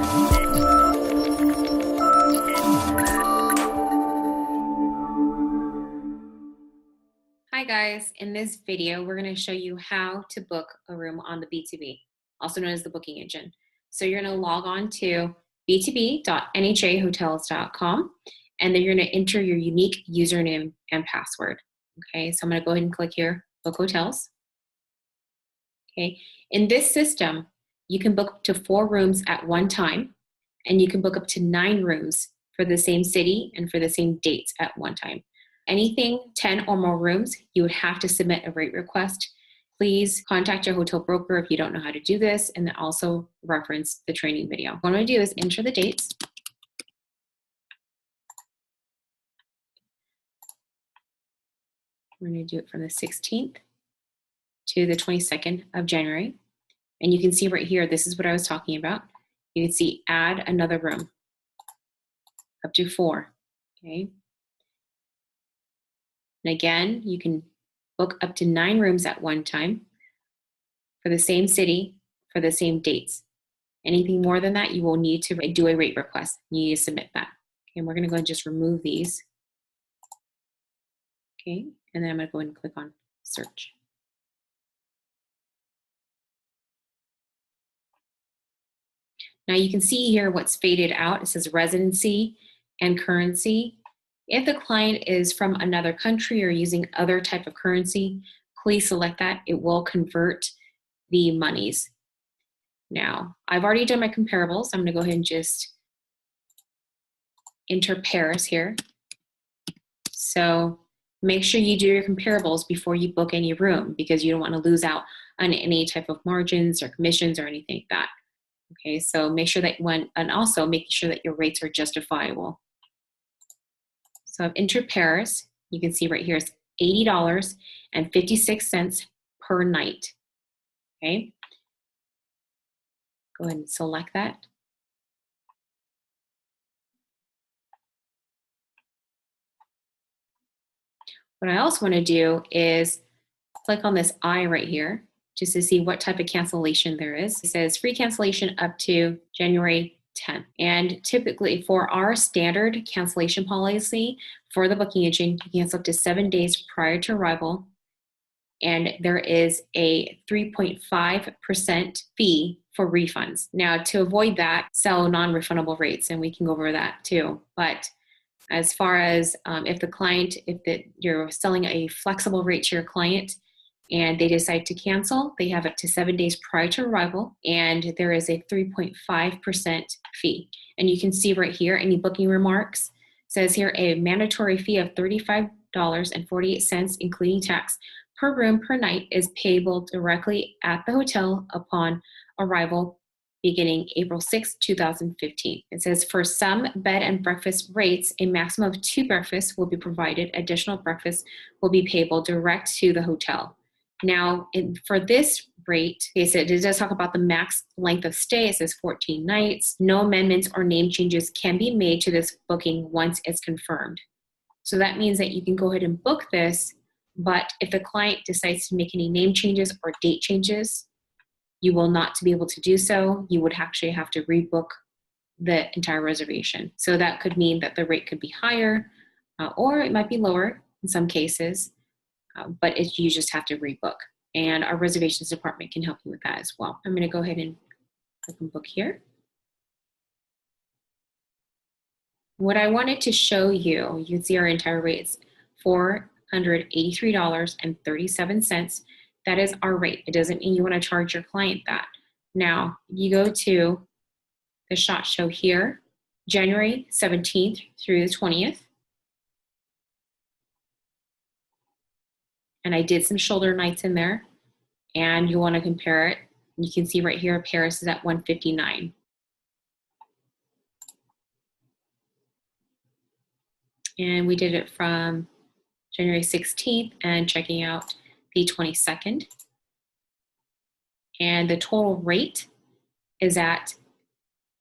Hi guys, in this video, we're going to show you how to book a room on the B2B, also known as the booking engine. So you're going to log on to b2b.nhahotels.com, and then you're going to enter your unique username and password. Okay, so I'm going to go ahead and click here, book hotels. Okay, in this system, you can book up to 4 rooms at one time, and you can book up to 9 rooms for the same city and for the same dates at one time. Anything 10 or more rooms, you would have to submit a rate request. Please contact your hotel broker if you don't know how to do this, and then also reference the training video. What I'm going to do is enter the dates. We're going to do it from the 16th to the 22nd of January. And you can see right here, this is what I was talking about. You can see add another room, up to 4, okay? And again, you can book up to 9 rooms at one time for the same city, for the same dates. Anything more than that, you will need to do a rate request. You need to submit that. Okay, and we're going to go and just remove these. Okay, and then I'm going to go ahead and click on search. Now you can see here what's faded out. It says residency and currency. If the client is from another country or using other type of currency, please select that. It will convert the monies. Now, I've already done my comparables. I'm going to go ahead and just enter Paris here. So make sure you do your comparables before you book any room, because you don't want to lose out on any type of margins or commissions or anything like that. Okay, so make sure that and also making sure that your rates are justifiable. So I've entered Paris. You can see right here it's $80.56 per night. Okay. Go ahead and select that. What I also want to do is click on this I right here just to see what type of cancellation there is. It says free cancellation up to January 10th. And typically for our standard cancellation policy for the booking engine, you cancel up to 7 days prior to arrival. And there is a 3.5% fee for refunds. Now, to avoid that, sell non-refundable rates, and we can go over that too. But as far as you're selling a flexible rate to your client and they decide to cancel, they have up to 7 days prior to arrival, and there is a 3.5% fee. And you can see right here, any booking remarks, says here a mandatory fee of $35.48, including tax, per room per night is payable directly at the hotel upon arrival beginning April 6, 2015. It says for some bed and breakfast rates, a maximum of 2 breakfasts will be provided. Additional breakfasts will be payable direct to the hotel. Now, for this rate, it does talk about the max length of stay. It says 14 nights. No amendments or name changes can be made to this booking once it's confirmed. So that means that you can go ahead and book this, but if the client decides to make any name changes or date changes, you will not be able to do so. You would actually have to rebook the entire reservation. So that could mean that the rate could be higher or it might be lower in some cases. But you just have to rebook. And our reservations department can help you with that as well. I'm going to go ahead and click on book here. What I wanted to show you, you can see our entire rate is $483.37. That is our rate. It doesn't mean you want to charge your client that. Now, you go to the SHOT Show here, January 17th through the 20th. And I did some shoulder nights in there, and you want to compare it. You can see right here, Paris is at $159. And we did it from January 16th and checking out the 22nd. And the total rate is at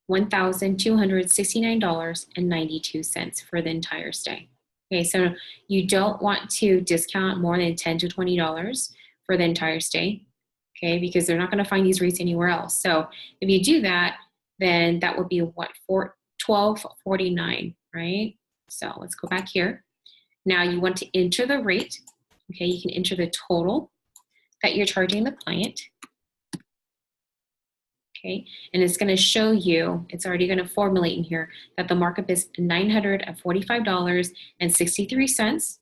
$1,269.92 for the entire stay. Okay, so you don't want to discount more than $10 to $20 for the entire stay, okay, because they're not going to find these rates anywhere else. So if you do that, then that would be what, $12.49, right? So let's go back here. Now you want to enter the rate. Okay, you can enter the total that you're charging the client. Okay, and it's going to show you, it's already going to formulate in here that the markup is $945.63,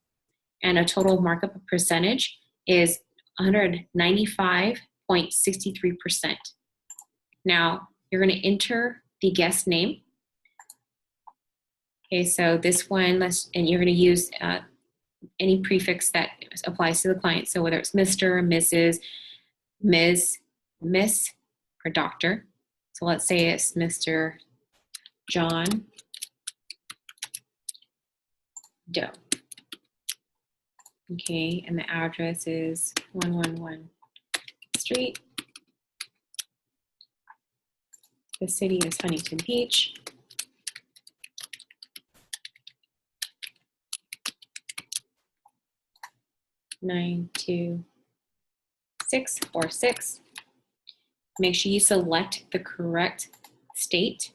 and a total markup percentage is 195.63%. Now you're going to enter the guest name. Okay, so this one, and you're going to use any prefix that applies to the client. So whether it's Mr., Mrs., Ms., Miss, or Doctor. So let's say it's Mr. John Doe. Okay, and the address is 111 Street. The city is Huntington Beach. Nine two 646. Make sure you select the correct state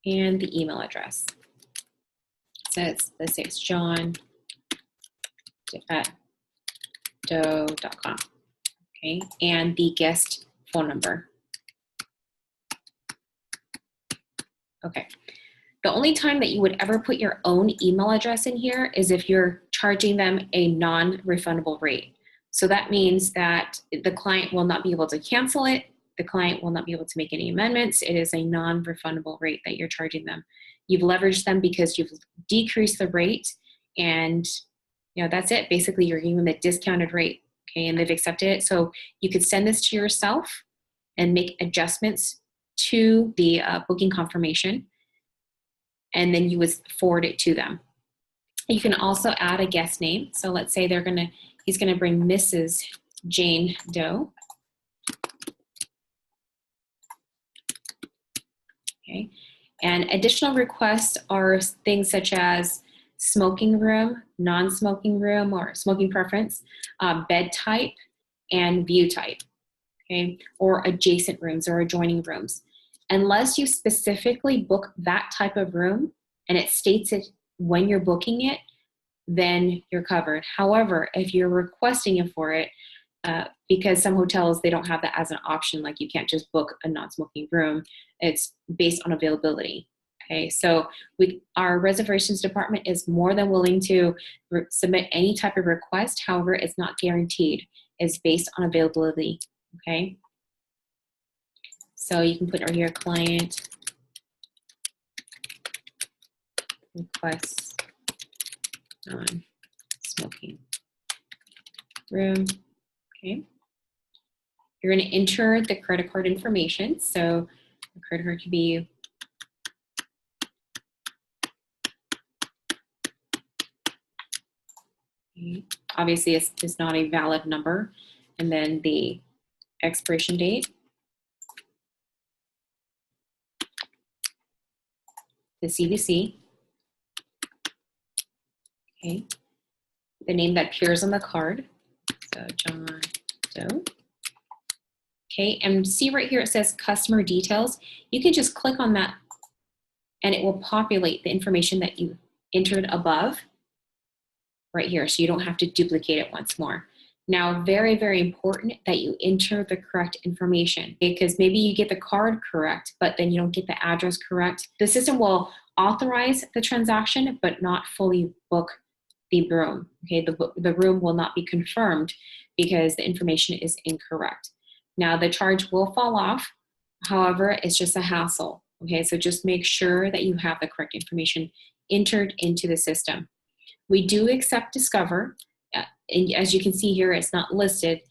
and the email address. So let's say it's john@doe.com. Okay, and the guest phone number. Okay. The only time that you would ever put your own email address in here is if you're charging them a non-refundable rate. So that means that the client will not be able to cancel it. The client will not be able to make any amendments. It is a non-refundable rate that you're charging them. You've leveraged them because you've decreased the rate, and that's it. Basically, you're giving them a discounted rate, okay, and they've accepted it. So you could send this to yourself and make adjustments to the booking confirmation, and then you would forward it to them. You can also add a guest name. So let's say he's gonna bring Mrs. Jane Doe. Okay, and additional requests are things such as smoking room, non-smoking room, or smoking preference, bed type, and view type, okay, or adjacent rooms or adjoining rooms. Unless you specifically book that type of room and it states it when you're booking it, then you're covered. However, if you're requesting it for it, because some hotels, they don't have that as an option, like you can't just book a non-smoking room, it's based on availability. Okay, so our reservations department is more than willing to submit any type of request. However, it's not guaranteed. It's based on availability, okay? So you can put right here, client requests non-smoking room, okay? You're gonna enter the credit card information. So the credit card could be obviously it's not a valid number, and then the expiration date, the CVC, okay, the name that appears on the card, so John Doe. Okay, and see right here it says customer details. You can just click on that and it will populate the information that you entered above right here, so you don't have to duplicate it once more. Now, very, very important that you enter the correct information, because maybe you get the card correct, but then you don't get the address correct. The system will authorize the transaction, but not fully book the room. Okay, the room will not be confirmed because the information is incorrect. Now, the charge will fall off. However, it's just a hassle. Okay, so just make sure that you have the correct information entered into the system. We do accept Discover, and as you can see here, it's not listed.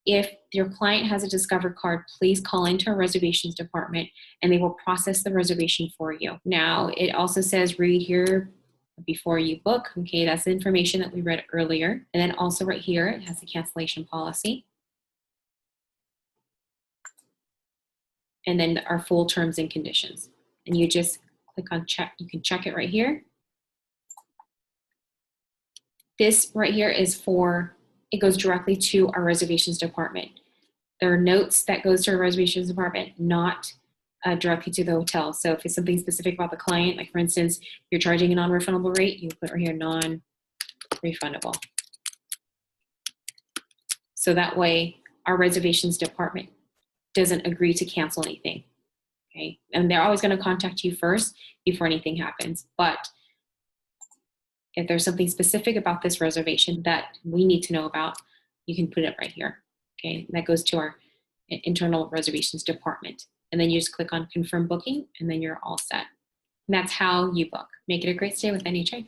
If your client has a Discover card, please call into our reservations department and they will process the reservation for you. Now, it also says read here before you book. Okay, that's the information that we read earlier. And then also right here, it has the cancellation policy. And then our full terms and conditions. And you just click on check. You can check it right here. This right here is it goes directly to our reservations department. There are notes that goes to our reservations department, not directly to the hotel. So if it's something specific about the client, like for instance, you're charging a non-refundable rate, you put right here non-refundable. So that way our reservations department doesn't agree to cancel anything. Okay. And they're always going to contact you first before anything happens. But if there's something specific about this reservation that we need to know about, you can put it right here. Okay. And that goes to our internal reservations department. And then you just click on confirm booking and then you're all set. And that's how you book. Make it a great stay with NHA.